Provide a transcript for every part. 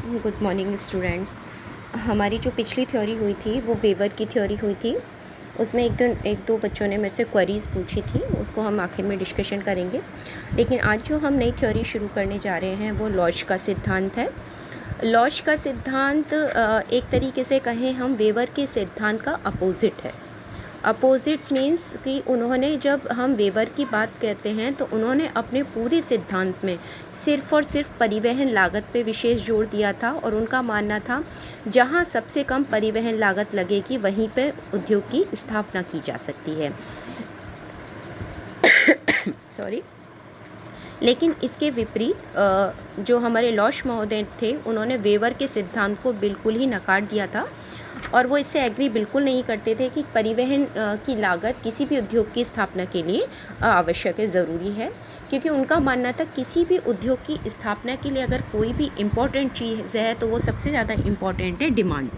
Good morning students. हमारी जो पिछली थ्योरी हुई थी वो वेवर की थ्योरी हुई थी। उसमें एक दो बच्चों ने मेरे से क्वेरीज़ पूछी थी, उसको हम आखिर में डिस्कशन करेंगे। लेकिन आज जो हम नई थ्योरी शुरू करने जा रहे हैं वो लॉज का सिद्धांत है। लॉज का सिद्धांत एक तरीके से कहें हम वेवर के सिद्धांत का अपोजिट है। अपोजिट मीन्स कि उन्होंने, जब हम वेवर की बात कहते हैं तो उन्होंने अपने पूरे सिद्धांत में सिर्फ़ और सिर्फ परिवहन लागत पे विशेष जोर दिया था, और उनका मानना था जहाँ सबसे कम परिवहन लागत लगेगी वहीं पे उद्योग की स्थापना की जा सकती है। सॉरी। लेकिन इसके विपरीत जो हमारे लॉश महोदय थे उन्होंने वेवर के सिद्धांत को बिल्कुल ही नकार दिया था, और वो इससे एग्री बिल्कुल नहीं करते थे कि परिवहन की लागत किसी भी उद्योग की स्थापना के लिए आवश्यक है, ज़रूरी है। क्योंकि उनका मानना था किसी भी उद्योग की स्थापना के लिए अगर कोई भी इम्पोर्टेंट चीज़ है तो वो सबसे ज़्यादा इम्पॉर्टेंट है डिमांड।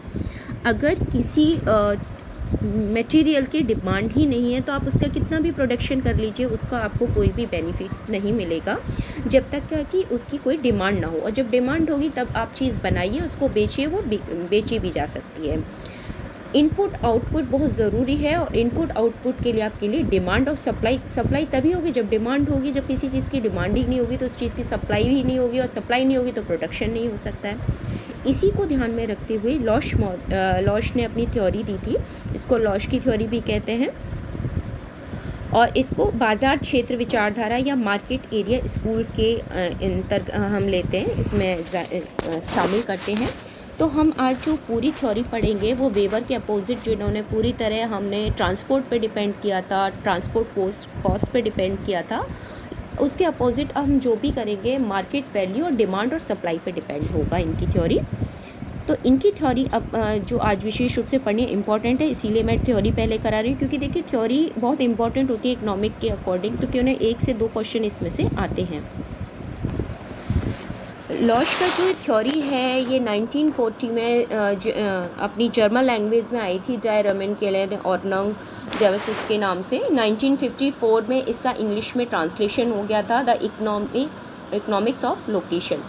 अगर किसी मटेरियल की डिमांड ही नहीं है तो आप उसका कितना भी प्रोडक्शन कर लीजिए, उसका आपको कोई भी बेनिफिट नहीं मिलेगा जब तक कि उसकी कोई डिमांड ना हो। और जब डिमांड होगी तब आप चीज़ बनाइए, उसको बेचिए, वो बेची भी जा सकती है। इनपुट आउटपुट बहुत ज़रूरी है, और इनपुट आउटपुट के लिए आपके लिए डिमांड और सप्लाई तभी होगी जब डिमांड होगी। जब किसी चीज़ की डिमांड ही नहीं होगी तो उस चीज़ की सप्लाई भी नहीं होगी, और सप्लाई नहीं होगी तो प्रोडक्शन नहीं हो सकता है। इसी को ध्यान में रखते हुए लॉश ने अपनी थ्योरी दी थी। इसको लॉश की थ्योरी भी कहते हैं, और इसको बाज़ार क्षेत्र विचारधारा या मार्केट एरिया स्कूल के हम लेते हैं, इसमें शामिल करते हैं। तो हम आज जो पूरी थ्योरी पढ़ेंगे वो वेवर के अपोजिट, जिन्होंने पूरी तरह हमने ट्रांसपोर्ट पे डिपेंड किया था, ट्रांसपोर्ट कॉस्ट पे डिपेंड किया था, उसके अपोजिट हम जो भी करेंगे मार्केट वैल्यू और डिमांड और सप्लाई पे डिपेंड होगा इनकी थ्योरी। तो इनकी थ्योरी अब जो आज विशेष रूप से पढ़नी इम्पॉर्टेंट है, इसीलिए मैं थ्योरी पहले करा रही हूँ, क्योंकि देखिए थ्योरी बहुत इंपॉर्टेंट होती है इकोनॉमिक के अकॉर्डिंग, तो क्यों ना 1 से 2 क्वेश्चन इसमें से आते हैं। लॉज का जो थ्योरी है ये 1940 में अपनी जर्मन लैंग्वेज में आई थी, डाय रमेन केलेन और नंग डेविसिस के नाम से। 1954 में इसका इंग्लिश में ट्रांसलेशन हो गया था, the economics of location.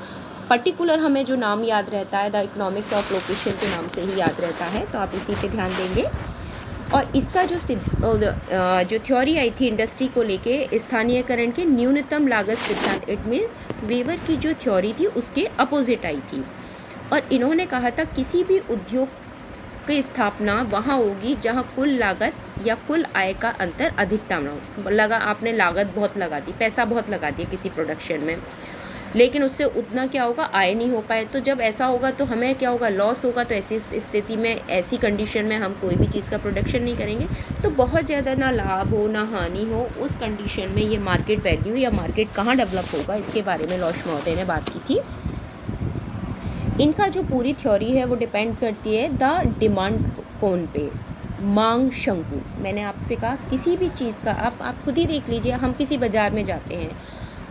Particular हमें जो नाम याद रहता है द इकोनॉमिक्स ऑफ लोकेशन के नाम से ही याद रहता है, तो आप इसी पे ध्यान देंगे। और इसका जो थ्योरी आई थी इंडस्ट्री को लेके, स्थानीयकरण के न्यूनतम लागत सिद्धांत, इट मीन्स वेवर की जो थ्योरी थी उसके अपोजिट आई थी। और इन्होंने कहा था किसी भी उद्योग की स्थापना वहाँ होगी जहाँ कुल लागत या कुल आय का अंतर अधिकतम हो। आपने लागत बहुत लगा दी, पैसा बहुत लगा दिया किसी प्रोडक्शन में, लेकिन उससे उतना क्या होगा, आय नहीं हो पाए। तो जब ऐसा होगा तो हमें क्या होगा, लॉस होगा। तो ऐसी स्थिति में, ऐसी कंडीशन में हम कोई भी चीज़ का प्रोडक्शन नहीं करेंगे, तो बहुत ज़्यादा ना लाभ हो ना हानि हो। उस कंडीशन में ये मार्केट वैल्यू या मार्केट कहाँ डेवलप होगा, इसके बारे में लॉश महोदय ने बात की थी। इनका जो पूरी थ्योरी है वो डिपेंड करती है द डिमांड कौन पे, मांग शंकु। मैंने आपसे कहा किसी भी चीज़ का आप खुद ही देख लीजिए। हम किसी बाज़ार में जाते हैं,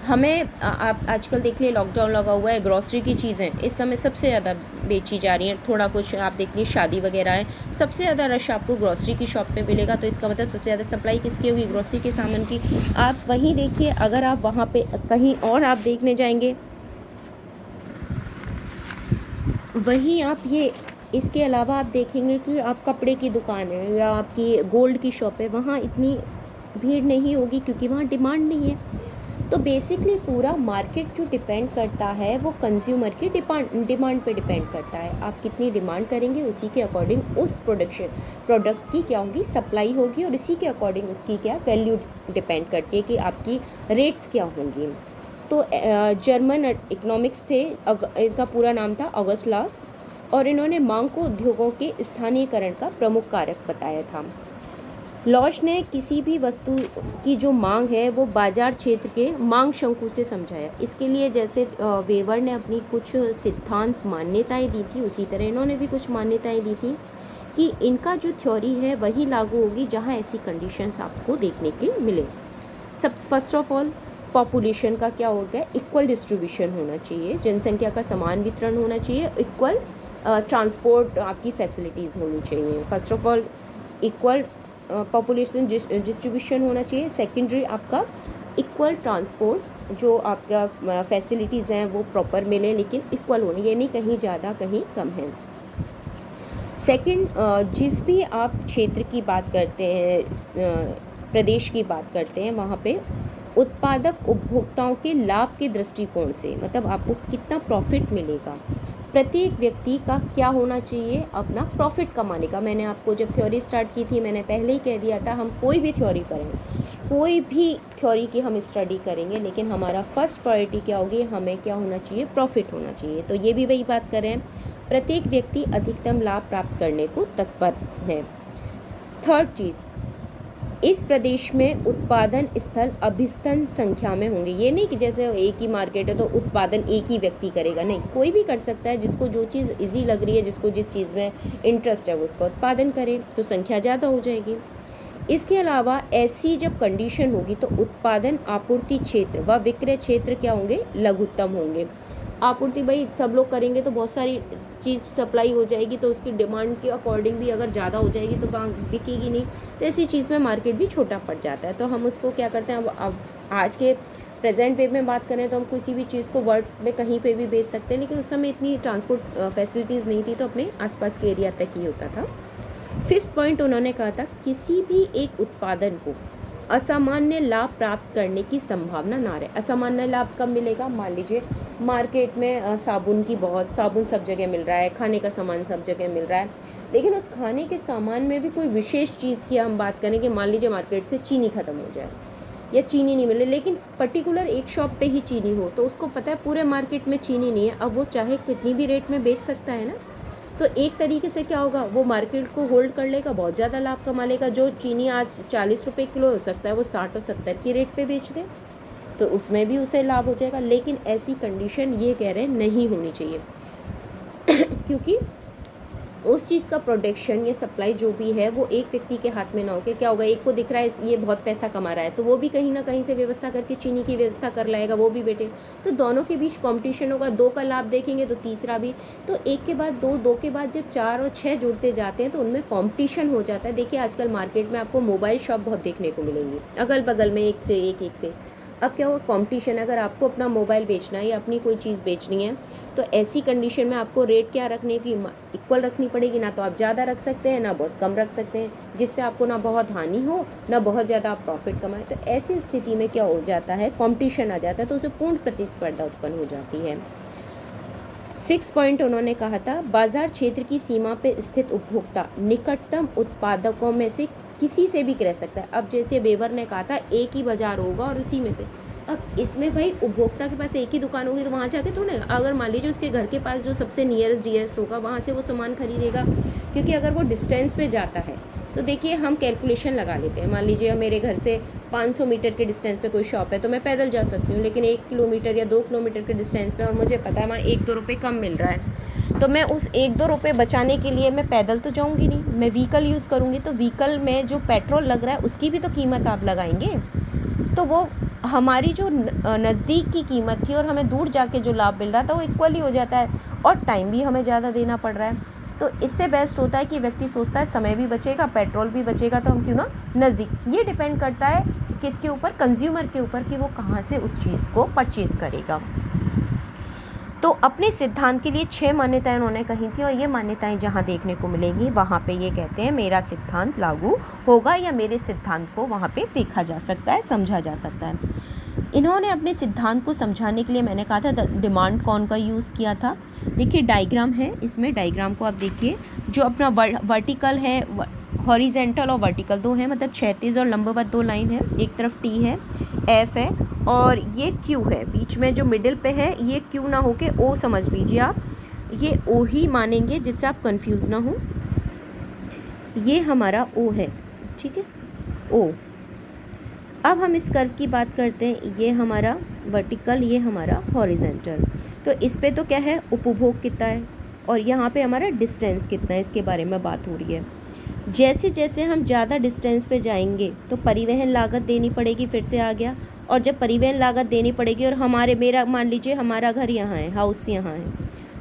हमें आप आजकल देख लिए लॉकडाउन लगा हुआ है, ग्रॉसरी की चीज़ें इस समय सबसे ज़्यादा बेची जा रही हैं। थोड़ा कुछ आप देख लीजिए, शादी वगैरह है, सबसे ज़्यादा रश आपको ग्रॉसरी की शॉप पे मिलेगा। तो इसका मतलब सबसे ज़्यादा सप्लाई किसकी होगी, ग्रॉसरी के सामान की। आप वहीं देखिए, अगर आप वहाँ पे कहीं और आप देखने जाएंगे, वहीं आप ये इसके अलावा आप देखेंगे कि आप कपड़े की दुकान है या आपकी गोल्ड की शॉप है, वहाँ इतनी भीड़ नहीं होगी क्योंकि वहाँ डिमांड नहीं है। तो बेसिकली पूरा मार्केट जो डिपेंड करता है वो कंज्यूमर की डिमांड पे डिपेंड करता है। आप कितनी डिमांड करेंगे उसी के अकॉर्डिंग उस प्रोडक्ट की क्या होगी, सप्लाई होगी, और इसी के अकॉर्डिंग उसकी क्या वैल्यू डिपेंड करती है कि आपकी रेट्स क्या होंगी। तो जर्मन इकोनॉमिक्स थे, इनका पूरा नाम था ऑगस्ट लॉज, और इन्होंने मांग को उद्योगों के स्थानीयकरण का प्रमुख कारक बताया था। लॉज ने किसी भी वस्तु की जो मांग है वो बाजार क्षेत्र के मांग शंकु से समझाया। इसके लिए जैसे वेवर ने अपनी कुछ सिद्धांत मान्यताएं दी थी, उसी तरह इन्होंने भी कुछ मान्यताएं दी थी कि इनका जो थ्योरी है वही लागू होगी जहां ऐसी कंडीशंस आपको देखने के मिले। फर्स्ट ऑफ ऑल पॉपुलेशन का क्या हो गया, इक्वल डिस्ट्रीब्यूशन होना चाहिए, जनसंख्या का समान वितरण होना चाहिए, इक्वल ट्रांसपोर्ट आपकी फैसिलिटीज़ होनी चाहिए। First of all equal population distribution होना चाहिए। सेकेंडरी आपका इक्वल ट्रांसपोर्ट, जो आपका फैसिलिटीज़ हैं वो प्रॉपर मिले, लेकिन इक्वल होनी, ये नहीं कहीं ज़्यादा कहीं कम है। सेकंड, जिस भी आप क्षेत्र की बात करते हैं, प्रदेश की बात करते हैं, वहाँ पे उत्पादक उपभोक्ताओं के लाभ के दृष्टिकोण से, मतलब आपको कितना प्रॉफिट मिलेगा, प्रत्येक व्यक्ति का क्या होना चाहिए, अपना प्रॉफिट कमाने का। मैंने आपको जब थ्योरी स्टार्ट की थी, मैंने पहले ही कह दिया था, हम कोई भी थ्योरी करें, कोई भी थ्योरी की हम स्टडी करेंगे, लेकिन हमारा फर्स्ट प्रायोरिटी क्या होगी, हमें क्या होना चाहिए, प्रॉफिट होना चाहिए। तो ये भी वही बात कर रहे हैं, प्रत्येक व्यक्ति अधिकतम लाभ प्राप्त करने को तत्पर है। थर्ड चीज़, इस प्रदेश में उत्पादन स्थल अभिस्तन संख्या में होंगे। ये नहीं कि जैसे एक ही मार्केट है तो उत्पादन एक ही व्यक्ति करेगा, नहीं, कोई भी कर सकता है, जिसको जो चीज़ इजी लग रही है, जिसको जिस चीज़ में इंटरेस्ट है वो उसका उत्पादन करे, तो संख्या ज़्यादा हो जाएगी। इसके अलावा ऐसी जब कंडीशन होगी तो उत्पादन आपूर्ति क्षेत्र व विक्रय क्षेत्र क्या होंगे, लघुत्तम होंगे। आपूर्ति भाई सब लोग करेंगे तो बहुत सारी चीज़ सप्लाई हो जाएगी, तो उसकी डिमांड के अकॉर्डिंग भी अगर ज़्यादा हो जाएगी तो बिकेगी नहीं, तो ऐसी चीज़ में मार्केट भी छोटा पड़ जाता है। तो हम उसको क्या करते हैं, अब आज के प्रेजेंट वे में बात करें तो हम किसी भी चीज़ को वर्ल्ड में कहीं पे भी बेच सकते हैं, लेकिन उस समय इतनी ट्रांसपोर्ट फैसिलिटीज़ नहीं थी, तो अपने आसपास के एरिया तक ही होता था। फिफ्थ पॉइंट उन्होंने कहा था, किसी भी एक उत्पादन को असामान्य लाभ प्राप्त करने की संभावना ना रहे। असामान्य लाभ कब मिलेगा, मान लीजिए मार्केट में साबुन सब जगह मिल रहा है, खाने का सामान सब जगह मिल रहा है, लेकिन उस खाने के सामान में भी कोई विशेष चीज़ की हम बात करें कि मान लीजिए मार्केट से चीनी ख़त्म हो जाए या चीनी नहीं मिले, लेकिन पर्टिकुलर एक शॉप पे ही चीनी हो, तो उसको पता है पूरे मार्केट में चीनी नहीं है, अब वो चाहे कितनी भी रेट में बेच सकता है ना, तो एक तरीके से क्या होगा, वो मार्केट को होल्ड कर लेगा, बहुत ज़्यादा लाभ कमा लेगा। जो चीनी आज 40 रुपये किलो हो सकता है वो 60 और 70 की रेट पे बेच दे, तो उसमें भी उसे लाभ हो जाएगा। लेकिन ऐसी कंडीशन ये कह रहे हैं नहीं होनी चाहिए क्योंकि उस चीज़ का प्रोडक्शन या सप्लाई जो भी है वो एक व्यक्ति के हाथ में ना होकर, क्या होगा, एक को दिख रहा है ये बहुत पैसा कमा रहा है, तो वो भी कहीं ना कहीं से व्यवस्था करके चीनी की व्यवस्था कर लाएगा, वो भी बेटे, तो दोनों के बीच कंपटीशन होगा, दो का लाभ देखेंगे तो तीसरा भी, तो एक के बाद दो, दो के बाद जब 4 और 6 जुड़ते जाते हैं तो उनमें कॉम्पिटिशन हो जाता है। देखिए आजकल मार्केट में आपको मोबाइल शॉप बहुत देखने को मिलेंगी, अगल बगल में एक से एक। अब क्या हुआ, कंपटीशन, अगर आपको अपना मोबाइल बेचना है या अपनी कोई चीज़ बेचनी है, तो ऐसी कंडीशन में आपको रेट क्या रखने की, इक्वल रखनी पड़ेगी, ना तो आप ज़्यादा रख सकते हैं ना बहुत कम रख सकते हैं, जिससे आपको ना बहुत हानि हो ना बहुत ज़्यादा आप प्रॉफिट कमाएं। तो ऐसी स्थिति में क्या हो जाता है, कंपटीशन आ जाता है, तो उसे पूर्ण प्रतिस्पर्धा उत्पन्न हो जाती है। 6 पॉइंट उन्होंने कहा था, बाजार क्षेत्र की सीमा पर स्थित उपभोक्ता निकटतम उत्पादकों में से किसी से भी क्रय सकता है। अब जैसे वेवर ने कहा था एक ही बाजार होगा और उसी में से, अब इसमें भाई उपभोक्ता के पास एक ही दुकान होगी तो वहाँ जाके तो नहीं, अगर मान लीजिए उसके घर के पास जो सबसे नियरेस्ट डियरेस्ट होगा वहाँ से वो सामान खरीदेगा, क्योंकि अगर वो डिस्टेंस पे जाता है तो देखिए हम कैलकुलेशन लगा लेते हैं, मान लीजिए मेरे घर से 500 मीटर के डिस्टेंस पे कोई शॉप है तो मैं पैदल जा सकती हूँ, लेकिन 1 किलोमीटर या 2 किलोमीटर के डिस्टेंस पे और मुझे पता है वहाँ 1-2 रुपये कम मिल रहा है, तो मैं उस 1-2 रुपये बचाने के लिए मैं पैदल तो जाऊँगी नहीं, मैं व्हीकल यूज़ करूँगी, तो व्हीकल में जो पेट्रोल लग रहा है उसकी भी तो कीमत आप लगाएंगे, तो वो हमारी जो नज़दीक की कीमत थी और हमें दूर जाके जो लाभ मिल रहा था वो इक्वल ही हो जाता है, और टाइम भी हमें ज़्यादा देना पड़ रहा है। तो इससे बेस्ट होता है कि व्यक्ति सोचता है समय भी बचेगा, पेट्रोल भी बचेगा, तो हम क्यों ना नज़दीक। ये डिपेंड करता है किसके ऊपर, कंज्यूमर के ऊपर, कि वो कहाँ से उस चीज़ को परचेज़ करेगा। तो अपने सिद्धांत के लिए 6 मान्यताएं उन्होंने कही थी, और ये मान्यताएं जहाँ देखने को मिलेंगी वहाँ पे ये कहते हैं मेरा सिद्धांत लागू होगा, या मेरे सिद्धांत को वहाँ पे देखा जा सकता है, समझा जा सकता है। इन्होंने अपने सिद्धांत को समझाने के लिए, मैंने कहा था डिमांड कौन का यूज़ किया था, देखिए डायग्राम है, इसमें डायग्राम को आप देखिए, जो अपना वर्टिकल है, हॉरिजेंटल और वर्टिकल दो हैं, मतलब क्षैतिज और लंबवत 2 लाइन है, एक तरफ टी है, एफ है और ये क्यू है, बीच में जो मिडिल पे है ये क्यू ना होके ओ समझ लीजिए आप, ये ओ ही मानेंगे जिससे आप कंफ्यूज ना हो, ये हमारा ओ है, ठीक है, ओ। अब हम इस कर्व की बात करते हैं, ये हमारा वर्टिकल, ये हमारा हॉरिजेंटल, तो इस पे तो क्या है, उपभोग कितना है, और यहाँ पे हमारा डिस्टेंस कितना है, इसके बारे में बात हो रही है। जैसे जैसे हम ज़्यादा डिस्टेंस पे जाएंगे तो परिवहन लागत देनी पड़ेगी, फिर से आ गया, और जब परिवहन लागत देनी पड़ेगी और मेरा मान लीजिए हमारा घर यहाँ है, हाउस यहाँ है,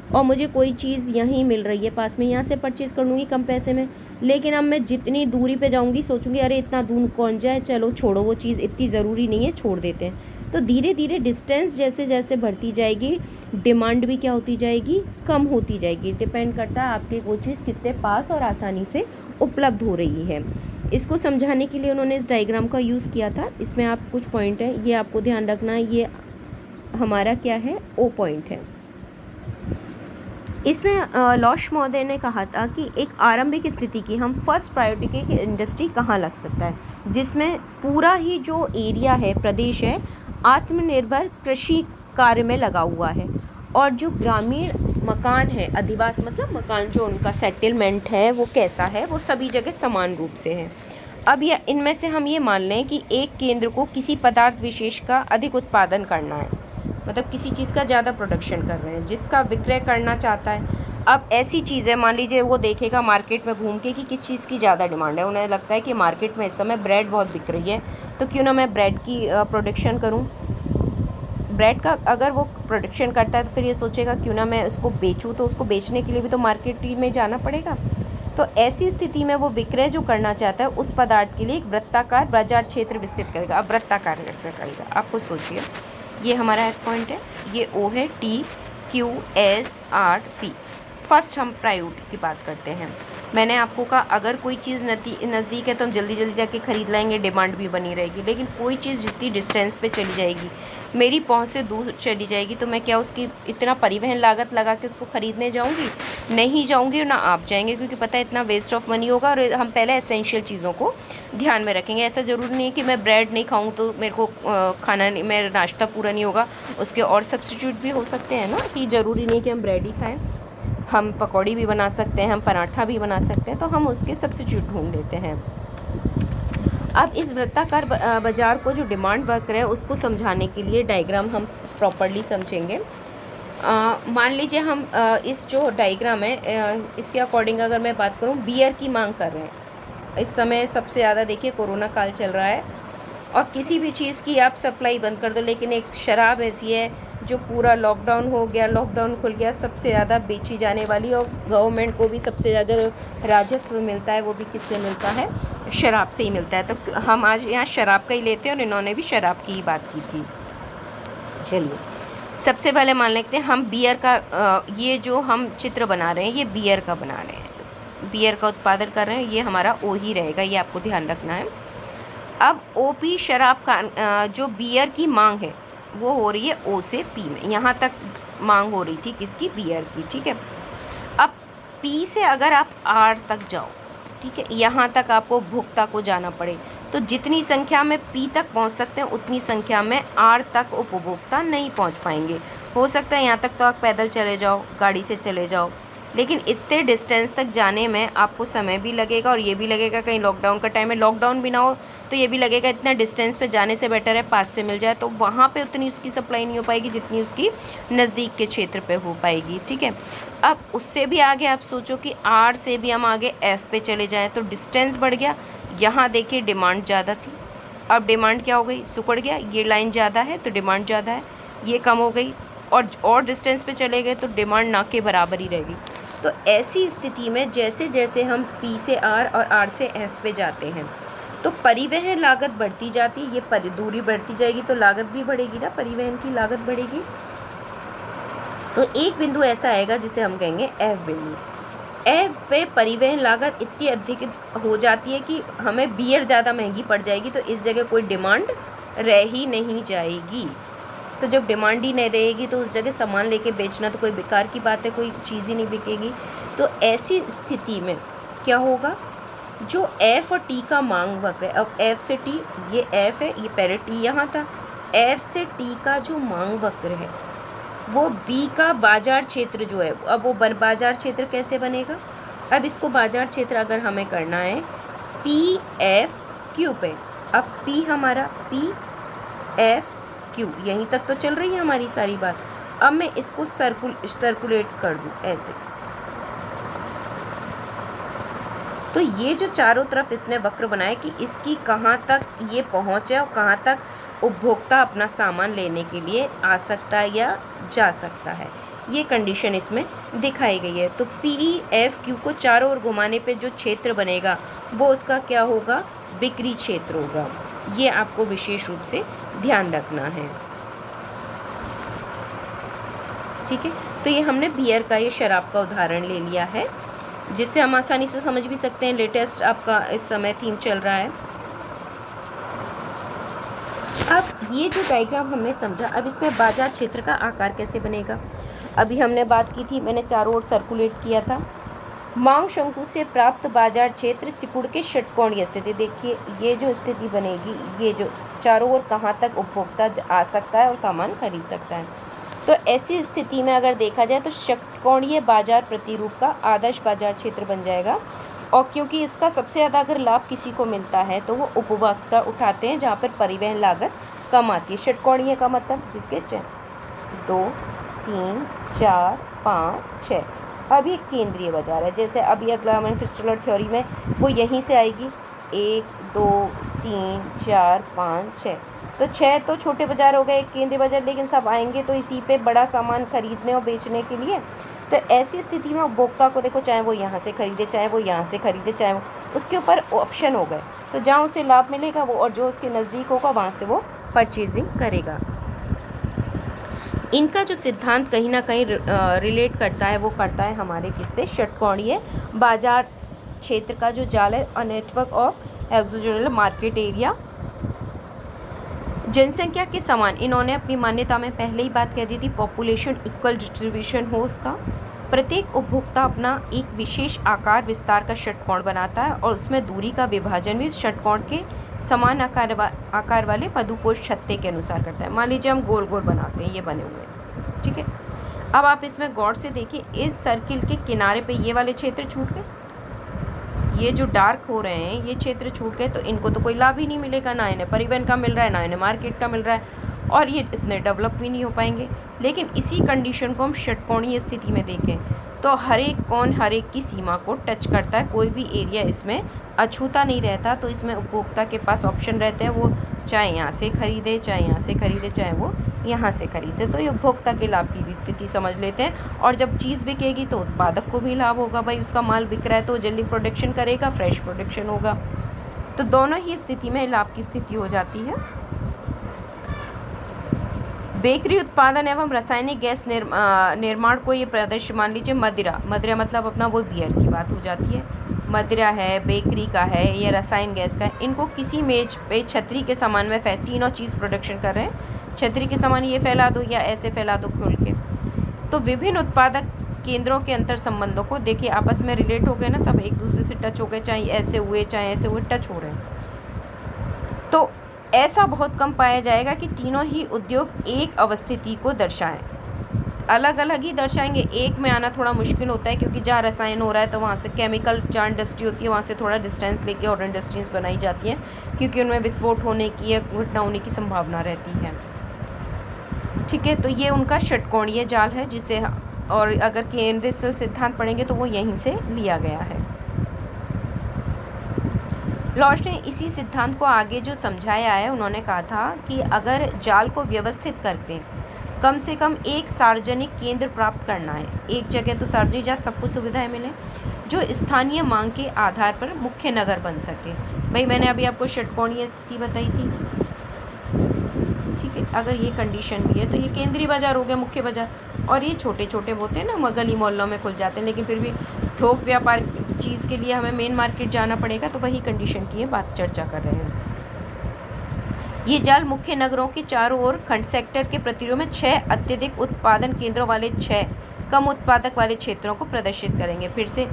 और मुझे कोई चीज़ यहीं मिल रही है पास में, यहाँ से परचेज़ कर लूँगी कम पैसे में। लेकिन अब मैं जितनी दूरी पे जाऊँगी सोचूँगी अरे इतना दूर कौन जाए, चलो छोड़ो वो चीज़ इतनी ज़रूरी नहीं है, छोड़ देते हैं। तो धीरे धीरे डिस्टेंस जैसे जैसे बढ़ती जाएगी, डिमांड भी क्या होती जाएगी, कम होती जाएगी। डिपेंड करता है आपके वो चीज़ कितने पास और आसानी से उपलब्ध हो रही है। इसको समझाने के लिए उन्होंने इस डायग्राम का यूज़ किया था। इसमें आप कुछ पॉइंट है, ये आपको ध्यान रखना है, ये हमारा क्या है, ओ पॉइंट है। इसमें लॉश महोदय ने कहा था कि एक आरंभिक स्थिति की हम फर्स्ट प्रायोरिटी की इंडस्ट्री कहाँ लग सकता है, जिसमें पूरा ही जो एरिया है, प्रदेश है, आत्मनिर्भर कृषि कार्य में लगा हुआ है। और जो ग्रामीण मकान है, अधिवास मतलब मकान जो उनका सेटलमेंट है वो कैसा है, वो सभी जगह समान रूप से है। अब ये इनमें से हम ये मान लें कि एक केंद्र को किसी पदार्थ विशेष का अधिक उत्पादन करना है, मतलब किसी चीज़ का ज़्यादा प्रोडक्शन कर रहे हैं, जिसका विक्रय करना चाहता है। अब ऐसी चीज़ें मान लीजिए वो देखेगा मार्केट में घूम के कि किस चीज़ की ज़्यादा डिमांड है। उन्हें लगता है कि मार्केट में इस समय ब्रेड बहुत बिक रही है, तो क्यों ना मैं ब्रेड की प्रोडक्शन करूं। ब्रेड का अगर वो प्रोडक्शन करता है तो फिर ये सोचेगा क्यों ना मैं उसको बेचूं, तो उसको बेचने के लिए भी तो मार्केट में जाना पड़ेगा। तो ऐसी स्थिति में वो विक्रय जो करना चाहता है उस पदार्थ के लिए एक वृत्ताकार बाजार क्षेत्र विस्तृत करेगा। अब वृत्ताकार कैसे करेगा, आप खुद सोचिए। ये हमारा एक पॉइंट है, ये ओ है, T Q S R P. First हम प्रायोरिटी की बात करते हैं। मैंने आपको कहा अगर कोई चीज़ नज़दीक है तो हम जल्दी जल्दी जाके ख़रीद लाएंगे, डिमांड भी बनी रहेगी। लेकिन कोई चीज़ जितनी डिस्टेंस पे चली जाएगी, मेरी पहुंच से दूर चली जाएगी, तो मैं क्या उसकी इतना परिवहन लागत लगा के उसको ख़रीदने जाऊंगी? नहीं जाऊंगी, और ना आप जाएंगे, क्योंकि पता है इतना वेस्ट ऑफ मनी होगा। और हम पहले एसेंशियल चीज़ों को ध्यान में रखेंगे। ऐसा ज़रूरी नहीं है कि मैं ब्रेड नहीं खाऊँ तो मेरे को खाना नहीं, मेरा नाश्ता पूरा नहीं होगा। उसके और सब्स्टिट्यूट भी हो सकते हैं ना, कि ज़रूरी नहीं कि हम ब्रेड ही खाएँ, हम पकौड़ी भी बना सकते हैं, हम पराठा भी बना सकते हैं, तो हम उसके सब्स्टिट्यूट ढूंढ लेते हैं। अब इस वृत्ताकार बाजार को जो डिमांड वक्र है उसको समझाने के लिए डायग्राम हम प्रॉपरली समझेंगे। मान लीजिए हम इस जो डायग्राम है इसके अकॉर्डिंग अगर मैं बात करूं, बियर की मांग कर रहे हैं इस समय सबसे ज़्यादा। देखिए कोरोना काल चल रहा है और किसी भी चीज़ की आप सप्लाई बंद कर दो, लेकिन एक शराब ऐसी है जो पूरा लॉकडाउन हो गया, लॉकडाउन खुल गया, सबसे ज़्यादा बेची जाने वाली, और गवर्नमेंट को भी सबसे ज़्यादा राजस्व मिलता है वो भी किससे मिलता है, शराब से ही मिलता है। तो हम आज यहाँ शराब का ही लेते हैं और इन्होंने भी शराब की ही बात की थी। चलिए सबसे पहले मान लेते हैं हम बियर का, ये जो हम चित्र बना रहे हैं ये बियर का बना रहे हैं, बियर का उत्पादन कर रहे हैं, ये हमारा ओ ही रहेगा, ये आपको ध्यान रखना है। अब ओपी शराब का जो बियर की मांग है वो हो रही है ओ से पी में, यहाँ तक मांग हो रही थी किसकी, बियर की, ठीक है। अब पी से अगर आप आर तक जाओ, ठीक है, यहाँ तक आपको उपभोक्ता को जाना पड़े, तो जितनी संख्या में पी तक पहुँच सकते हैं उतनी संख्या में आर तक उपभोक्ता नहीं पहुँच पाएंगे। हो सकता है यहाँ तक तो आप पैदल चले जाओ, गाड़ी से चले जाओ, लेकिन इतने डिस्टेंस तक जाने में आपको समय भी लगेगा और ये भी लगेगा कहीं लॉकडाउन का टाइम है, लॉकडाउन भी ना हो तो ये भी लगेगा इतना डिस्टेंस पे जाने से बेटर है पास से मिल जाए, तो वहाँ पे उतनी उसकी सप्लाई नहीं हो पाएगी जितनी उसकी नज़दीक के क्षेत्र पे हो पाएगी, ठीक है। अब उससे भी आगे आप सोचो कि आर से भी हम आगे एफ़ पे चले जाएँ तो डिस्टेंस बढ़ गया। यहाँ देखिए डिमांड ज़्यादा थी, अब डिमांड क्या हो गई, सुकड़ गया, ये लाइन ज़्यादा है तो डिमांड ज़्यादा है, ये कम हो गई, और डिस्टेंस पे चले गए तो डिमांड ना के बराबर ही रहेगी। तो ऐसी स्थिति में जैसे जैसे हम पी से आर और आर से एफ़ पे जाते हैं तो परिवहन लागत बढ़ती जाती है, ये दूरी बढ़ती जाएगी तो लागत भी बढ़ेगी ना, परिवहन की लागत बढ़ेगी। तो एक बिंदु ऐसा आएगा जिसे हम कहेंगे एफ बिंदु। एफ पे परिवहन लागत इतनी अधिक हो जाती है कि हमें बियर ज़्यादा महंगी पड़ जाएगी, तो इस जगह कोई डिमांड रह ही नहीं जाएगी। तो जब डिमांड ही नहीं रहेगी तो उस जगह सामान लेके बेचना तो कोई बेकार की बात है, कोई चीज़ ही नहीं बिकेगी। तो ऐसी स्थिति में क्या होगा, जो एफ़ और टी का मांग वक्र है, अब एफ़ से टी, ये एफ़ है, ये पहले टी यहाँ था, एफ़ से टी का जो मांग वक्र है वो बी का बाजार क्षेत्र जो है, अब वो बाजार क्षेत्र कैसे बनेगा, अब इसको बाजार क्षेत्र अगर हमें करना है पी एफ क्यू पे, अब पी हमारा पी एफ क्यू, यहीं तक तो चल रही है हमारी सारी बात। अब मैं इसको सर्कुलेट कर दूँ ऐसे, तो ये जो चारों तरफ इसने वक्र बनाया कि इसकी कहाँ तक ये पहुँच है और कहाँ तक उपभोक्ता अपना सामान लेने के लिए आ सकता है या जा सकता है, ये कंडीशन इसमें दिखाई गई है। तो PEFQ को चारों ओर घुमाने पे जो क्षेत्र बनेगा वो उसका क्या होगा, बिक्री क्षेत्र होगा। ये आपको विशेष रूप से ध्यान रखना है, ठीक है। तो ये हमने बियर का, ये शराब का उदाहरण ले लिया है, जिससे हम आसानी से समझ भी सकते हैं। लेटेस्ट आपका इस समय थीम चल रहा है। अब ये जो डायग्राम हमने समझा, अब इसमें बाजार क्षेत्र का आकार कैसे बनेगा। अभी हमने बात की थी, मैंने चारों ओर सर्कुलेट किया था। मांग शंकु से प्राप्त बाजार क्षेत्र सिकुड़ के षटकोणीय स्थिति, देखिए ये जो स्थिति बनेगी, ये जो चारों ओर कहाँ तक उपभोक्ता आ सकता है और सामान खरीद सकता है। तो ऐसी स्थिति में अगर देखा जाए तो षटकोणीय बाजार प्रतिरूप का आदर्श बाजार क्षेत्र बन जाएगा। और क्योंकि इसका सबसे ज़्यादा अगर लाभ किसी को मिलता है तो वो उपभोक्ता उठाते हैं, जहाँ पर परिवहन लागत कम आती है। षटकोणीय का मतलब जिसके 2, 3, 4, 5, 6। अब ये केंद्रीय बाजार है, जैसे अभी अगला हमारे क्रिस्टलर थ्योरी में वो यहीं से आएगी, 1, 2, 3, 4, 5, 6। तो 6 तो छोटे बाजार हो गए, एक केंद्रीय बाजार, लेकिन सब आएंगे तो इसी पे बड़ा सामान खरीदने और बेचने के लिए। तो ऐसी स्थिति में उपभोक्ता को देखो, चाहे वो यहाँ से खरीदे, चाहे वो यहाँ से खरीदे, चाहे वो, उसके ऊपर ऑप्शन हो गए। तो जहाँ उसे लाभ मिलेगा वो, और जो उसके नज़दीक होगा वहाँ से वो परचेजिंग करेगा। इनका जो सिद्धांत कहीं ना कहीं रिलेट करता है, वो करता है हमारे किससे, षटकोणीय बाजार क्षेत्र का जो जाल है, a network of exozonal market area, जनसंख्या के समान। इन्होंने अपनी मान्यता में पहले ही बात कह दी थी, पॉपुलेशन इक्वल डिस्ट्रीब्यूशन हो उसका। प्रत्येक उपभोक्ता अपना एक विशेष आकार विस्तार का षटकोण बनाता है और उसमें दूरी का विभाजन भी षटकोण के समान आकार वाले मधुकोश छत्ते के अनुसार करता है। मान लीजिए हम गोल गोल बनाते हैं, ये बने हुए हैं, ठीक है। अब आप इसमें गौर से देखिए, इस सर्किल के किनारे पे ये वाले क्षेत्र छूट गए, ये जो डार्क हो रहे हैं ये क्षेत्र छूट गए, तो इनको तो कोई लाभ ही नहीं मिलेगा, ना इन्हें परिवहन का मिल रहा है, ना इन्हें मार्केट का मिल रहा है, और ये इतने डेवलप भी नहीं हो पाएंगे। लेकिन इसी कंडीशन को हम षटकोणीय स्थिति में देखें तो हर एक कोण हर एक की सीमा को टच करता है, कोई भी एरिया इसमें अछूता नहीं रहता। तो इसमें उपभोक्ता के पास ऑप्शन रहते हैं, वो चाहे यहाँ से खरीदे, चाहे यहाँ से खरीदे, चाहे वो यहाँ से खरीदे। तो ये उपभोक्ता के लाभ की भी स्थिति समझ लेते हैं। और जब चीज़ बिकेगी तो उत्पादक को भी लाभ होगा, भाई उसका माल बिक रहा है तो जल्दी प्रोडक्शन करेगा, फ्रेश प्रोडक्शन होगा। तो दोनों ही स्थिति में लाभ की स्थिति हो जाती है। बेकरी उत्पादन एवं रासायनिक गैस निर्माण को ये प्रदर्शन, मान लीजिए मदिरा मतलब अपना वो बियर की बात हो जाती है, मदिरा है, बेकरी का है, या रसायन गैस का है। इनको किसी मेज पे छतरी के समान में तीनों चीज़ प्रोडक्शन कर रहे हैं। छतरी के समान ये फैला दो या ऐसे फैला दो खोल के। तो विभिन्न उत्पादक केंद्रों के अंतर संबंधों को देखिए, आपस में रिलेट हो गए ना, सब एक दूसरे से टच हो गए, चाहे ऐसे हुए चाहे ऐसे हुए, टच हो रहे हैं। तो ऐसा बहुत कम पाया जाएगा कि तीनों ही उद्योग एक अवस्थिति को दर्शाएं, अलग अलग ही दर्शाएंगे। एक में आना थोड़ा मुश्किल होता है, क्योंकि जहाँ रसायन हो रहा है तो वहाँ से केमिकल, जहाँ इंडस्ट्री होती है वहाँ से थोड़ा डिस्टेंस लेके और इंडस्ट्रीज बनाई जाती हैं, क्योंकि उनमें विस्फोट होने की या घटना होने की संभावना रहती है, ठीक है। तो ये उनका षटकोणीय जाल है, जिसे, और अगर केंद्रीय सिद्धांत पढ़ेंगे तो वो यहीं से लिया गया है। लॉश ने इसी सिद्धांत को आगे जो समझाया है, उन्होंने कहा था कि अगर जाल को व्यवस्थित करते कम से कम एक सार्वजनिक केंद्र प्राप्त करना है, एक जगह तो सार्वजनिक जहाँ सबको सुविधाएं मिले, जो स्थानीय मांग के आधार पर मुख्य नगर बन सके। भाई मैंने अभी आपको षटकोणीय स्थिति बताई थी, ठीक है। अगर ये कंडीशन भी है तो ये केंद्रीय बाजार हो गया, मुख्य बाजार। और ये छोटे छोटे होते हैं ना, गली मोहल्लों में खुल जाते हैं, लेकिन फिर भी थोक व्यापार चीज़ के लिए हमें मेन मार्केट जाना पड़ेगा, तो वही कंडीशन की ये बात चर्चा कर रहे हैं। ये जाल मुख्य नगरों के चारों ओर खंड सेक्टर के प्रतिरोध में 6 अत्यधिक उत्पादन केंद्रों वाले 6 कम उत्पादक वाले क्षेत्रों को प्रदर्शित करेंगे। फिर से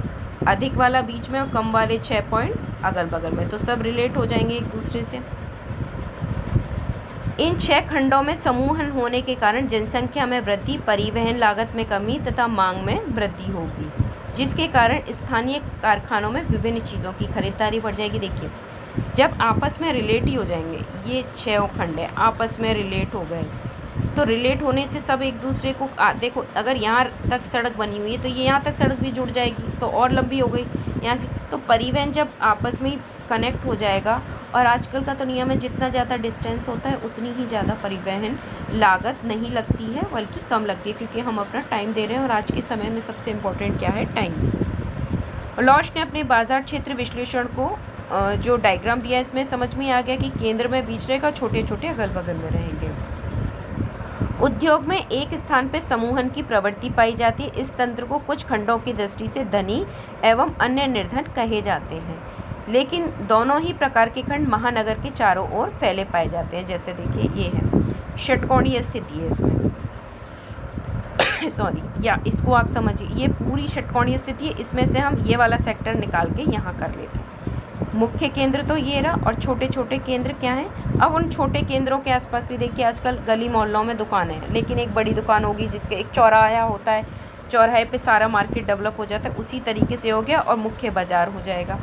अधिक वाला बीच में और कम वाले 6 पॉइंट अगल बगल में, तो सब रिलेट हो जाएंगे एक दूसरे से। इन 6 खंडों में समूहन होने के कारण जनसंख्या में वृद्धि, परिवहन लागत में कमी तथा मांग में वृद्धि होगी, जिसके कारण स्थानीय कारखानों में विभिन्न चीज़ों की खरीदारी बढ़ जाएगी। देखिए जब आपस में रिलेट ही हो जाएंगे, ये 6 खंड है आपस में रिलेट हो गए, तो रिलेट होने से सब एक दूसरे को देखो, अगर यहाँ तक सड़क बनी हुई है तो ये यहाँ तक सड़क भी जुड़ जाएगी तो और लंबी हो गई यहाँ से। तो परिवहन जब आपस में ही कनेक्ट हो जाएगा, और आजकल का तो नियम है जितना ज़्यादा डिस्टेंस होता है उतनी ही ज़्यादा परिवहन लागत नहीं लगती है, बल्कि कम लगती है, क्योंकि हम अपना टाइम दे रहे हैं, और आज के समय में सबसे इम्पोर्टेंट क्या है, टाइम। लॉश ने अपने बाजार क्षेत्र विश्लेषण को जो डायग्राम दिया है इसमें समझ में आ गया कि केंद्र में बीच रहेगा, छोटे छोटे अगल बगल में रहेंगे। उद्योग में एक स्थान पर समूहन की प्रवृत्ति पाई जाती है। इस तंत्र को कुछ खंडों की दृष्टि से धनी एवं अन्य निर्धन कहे जाते हैं, लेकिन दोनों ही प्रकार के खंड महानगर के चारों ओर फैले पाए जाते हैं। जैसे देखिए ये है षटकोणीय स्थिति है इसमें सॉरी, या इसको आप समझिए, ये पूरी षटकोणीय स्थिति है। इसमें से हम ये वाला सेक्टर निकाल के यहाँ कर लेते हैं। मुख्य केंद्र तो ये रहा, और छोटे छोटे केंद्र क्या हैं। अब उन छोटे केंद्रों के आसपास भी देखिए, आजकल गली मोहल्लों में दुकानें हैं, लेकिन एक बड़ी दुकान होगी जिसके एक चौराहा होता है, चौराहे पे सारा मार्केट डेवलप हो जाता है, उसी तरीके से हो गया, और मुख्य बाज़ार हो जाएगा।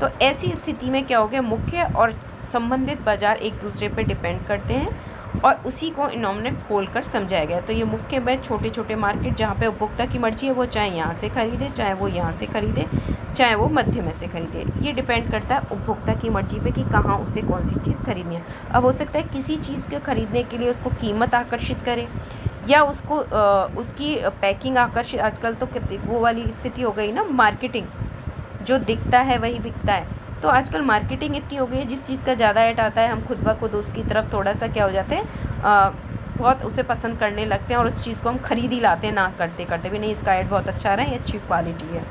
तो ऐसी स्थिति में क्या हो गया, मुख्य और संबंधित बाज़ार एक दूसरे पे डिपेंड करते हैं, और उसी को इन्होंने खोल कर समझाया गया। तो ये मुख्य में छोटे छोटे मार्केट जहाँ पे उपभोक्ता की मर्जी है, वो चाहे यहाँ से खरीदे, चाहे वो यहाँ से खरीदे, चाहे वो मध्य में से खरीदे, ये डिपेंड करता है उपभोक्ता की मर्जी पे कि कहाँ उसे कौन सी चीज़ खरीदनी है। अब हो सकता है किसी चीज़ के खरीदने के लिए उसको कीमत आकर्षित करे, या उसको उसकी पैकिंग आकर्षित, आजकल तो वो वाली स्थिति हो गई ना, मार्केटिंग, जो दिखता है वही बिकता है। तो आजकल मार्केटिंग इतनी हो गई है, जिस चीज़ का ज़्यादा ऐड आता है हम खुद ब खुद उसकी तरफ थोड़ा सा क्या हो जाते हैं, बहुत उसे पसंद करने लगते हैं, और उस चीज़ को हम खरीद ही लाते हैं, ना करते करते भी नहीं, इसका ऐड बहुत अच्छा रहा है, ये अच्छी क्वालिटी है।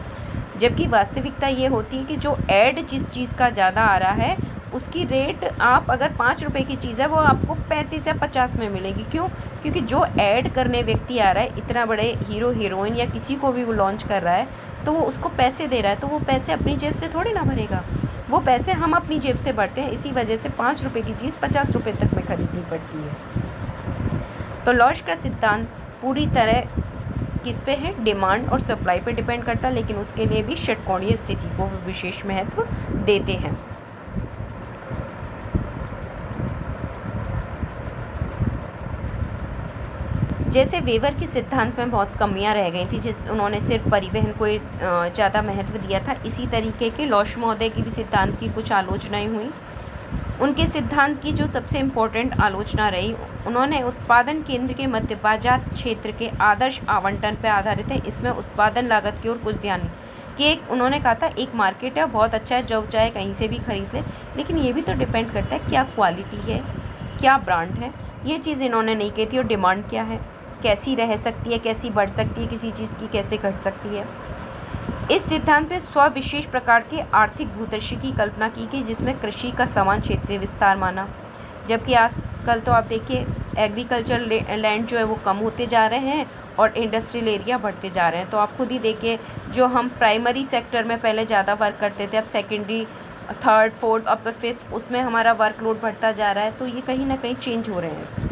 जबकि वास्तविकता ये होती है कि जो ऐड जिस चीज़ का ज़्यादा आ रहा है उसकी रेट, आप अगर 5 रुपये की चीज़ है वो आपको 35 या 50 में मिलेगी। क्यों? क्योंकि जो ऐड करने व्यक्ति आ रहा है, इतना बड़े हीरो हीरोइन या किसी को भी वो लॉन्च कर रहा है, तो वो उसको पैसे दे रहा है, तो वो पैसे अपनी जेब से थोड़ी ना भरेगा, वो पैसे हम अपनी जेब से भरते हैं। इसी वजह से 5 रुपये की चीज़ 50 रुपये तक में खरीदनी पड़ती है। तो लॉश का सिद्धांत पूरी तरह किस पे है, डिमांड और सप्लाई पे डिपेंड करता है, लेकिन उसके लिए भी षटकोणीय स्थिति को विशेष महत्व देते हैं। जैसे वेवर के सिद्धांत में बहुत कमियां रह गई थी, उन्होंने सिर्फ परिवहन को ज़्यादा महत्व दिया था, इसी तरीके के लॉश महोदय की भी सिद्धांत की कुछ आलोचनाएं हुई। उनके सिद्धांत की जो सबसे इम्पोर्टेंट आलोचना रही, उन्होंने उत्पादन केंद्र के मध्य बाजार क्षेत्र के आदर्श आवंटन पर आधारित है। इसमें उत्पादन लागत की ओर कुछ ध्यान कि एक उन्होंने कहा था एक मार्केट है, बहुत अच्छा है, जो चाहे कहीं से भी खरीद ले, लेकिन ये भी तो डिपेंड करता है क्या क्वालिटी है, क्या ब्रांड है, ये चीज़ इन्होंने नहीं कही थी। और डिमांड क्या है, कैसी रह सकती है, कैसी बढ़ सकती है, किसी चीज़ की कैसे घट सकती है। इस सिद्धांत में स्वविशेष प्रकार के आर्थिक भूदृश्य की कल्पना की गई, जिसमें कृषि का समान क्षेत्रीय विस्तार माना। जबकि आजकल तो आप देखिए एग्रीकल्चर लैंड जो है वो कम होते जा रहे हैं और इंडस्ट्रियल एरिया बढ़ते जा रहे हैं। तो आप खुद ही देखिए, जो हम प्राइमरी सेक्टर में पहले ज़्यादा वर्क करते थे, अब सेकेंडरी, थर्ड, फोर्थ, अब फिफ्थ, उसमें हमारा वर्कलोड बढ़ता जा रहा है। तो ये कहीं ना कहीं चेंज हो रहे हैं।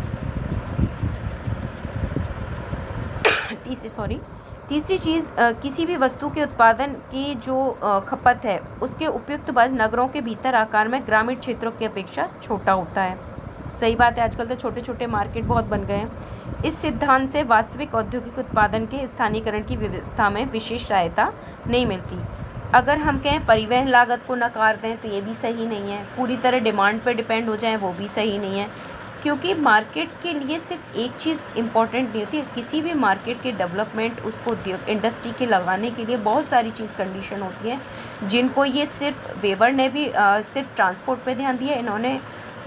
तीसरी चीज़, किसी भी वस्तु के उत्पादन की जो खपत है उसके उपयुक्त बाज़ नगरों के भीतर आकार में ग्रामीण क्षेत्रों की अपेक्षा छोटा होता है। सही बात है, आजकल तो छोटे छोटे मार्केट बहुत बन गए हैं। इस सिद्धांत से वास्तविक औद्योगिक उत्पादन के स्थानीयकरण की व्यवस्था में विशेष सहायता नहीं मिलती। अगर हम कहें परिवहन लागत को नकार दें तो ये भी सही नहीं है, पूरी तरह डिमांड पर डिपेंड हो जाए वो भी सही नहीं है, क्योंकि मार्केट के लिए सिर्फ एक चीज़ इम्पॉर्टेंट नहीं होती। किसी भी मार्केट के डेवलपमेंट, उसको इंडस्ट्री के लगाने के लिए बहुत सारी चीज़ कंडीशन होती है, जिनको ये सिर्फ वेवर ने भी सिर्फ ट्रांसपोर्ट पे ध्यान दिया, इन्होंने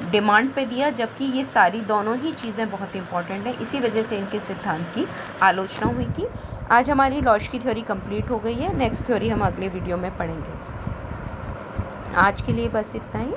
डिमांड पे दिया, जबकि ये सारी दोनों ही चीज़ें बहुत इंपॉर्टेंट हैं। इसी वजह से इनके सिद्धांत की आलोचना हुई थी। आज हमारी लॉश की थ्योरी कंप्लीट हो गई है। नेक्स्ट थ्योरी हम अगले वीडियो में पढ़ेंगे। आज के लिए बस इतना ही।